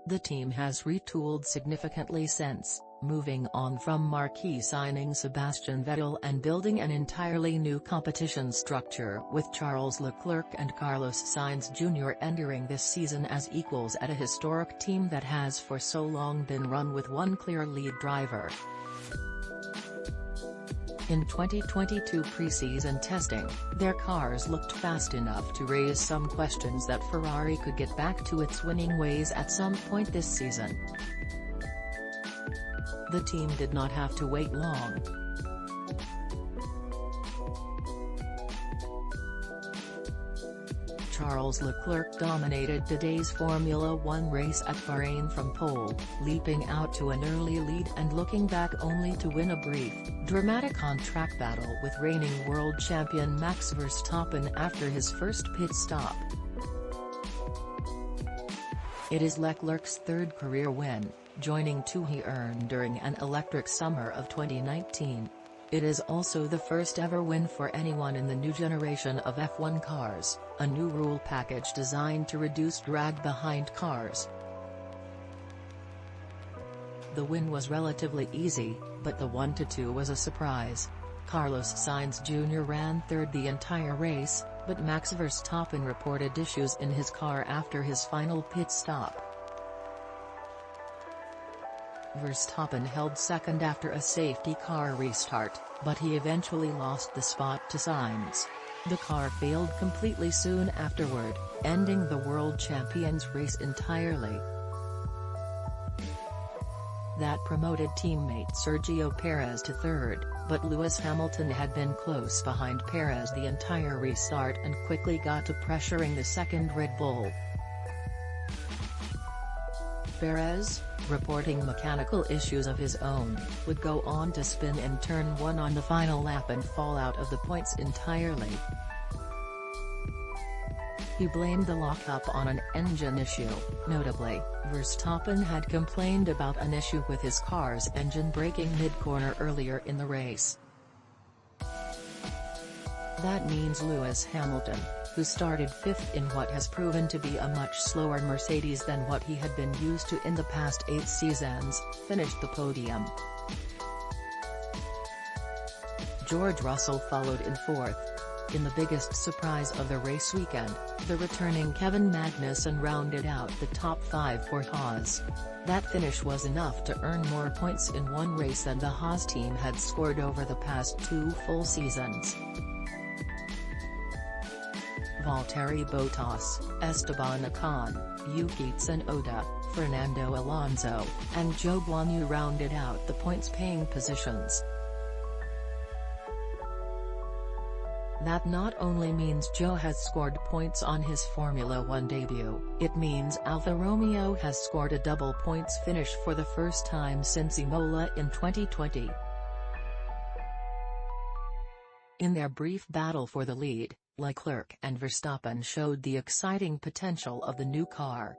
The team has retooled significantly since, moving on from marquee signing Sebastian Vettel and building an entirely new competition structure with Charles Leclerc and Carlos Sainz Jr. entering this season as equals at a historic team that has for so long been run with one clear lead driver. In 2022 preseason testing, their cars looked fast enough to raise some questions that Ferrari could get back to its winning ways at some point this season. The team did not have to wait long. Charles Leclerc dominated today's Formula One race at Bahrain from pole, leaping out to an early lead and looking back only to win a brief, dramatic on-track battle with reigning world champion Max Verstappen after his first pit stop. It is Leclerc's third career win, joining two he earned during an electric summer of 2019. It is also the first ever win for anyone in the new generation of F1 cars, a new rule package designed to reduce drag behind cars. The win was relatively easy, but the 1-2 was a surprise. Carlos Sainz Jr. ran third the entire race, but Max Verstappen reported issues in his car after his final pit stop. Verstappen held second after a safety car restart, but he eventually lost the spot to Sainz. The car failed completely soon afterward, ending the world champion's race entirely. That promoted teammate Sergio Perez to third, but Lewis Hamilton had been close behind Perez the entire restart and quickly got to pressuring the second Red Bull. Perez, reporting mechanical issues of his own, would go on to spin in turn 1 on the final lap and fall out of the points entirely. He blamed the lockup on an engine issue. Notably, Verstappen had complained about an issue with his car's engine braking mid-corner earlier in the race. That means Lewis Hamilton, who started fifth in what has proven to be a much slower Mercedes than what he had been used to in the past 8 seasons, finished the podium. George Russell followed in fourth. In the biggest surprise of the race weekend, the returning Kevin Magnussen rounded out the top 5 for Haas. That finish was enough to earn more points in one race than the Haas team had scored over the past 2 full seasons. Valtteri Bottas, Esteban Ocon, Yuki Tsunoda, Fernando Alonso, and Zhou Guanyu rounded out the points-paying positions. That not only means Zhou has scored points on his Formula One debut, it means Alfa Romeo has scored a double points finish for the first time since Imola in 2020. In their brief battle for the lead, Leclerc and Verstappen showed the exciting potential of the new car.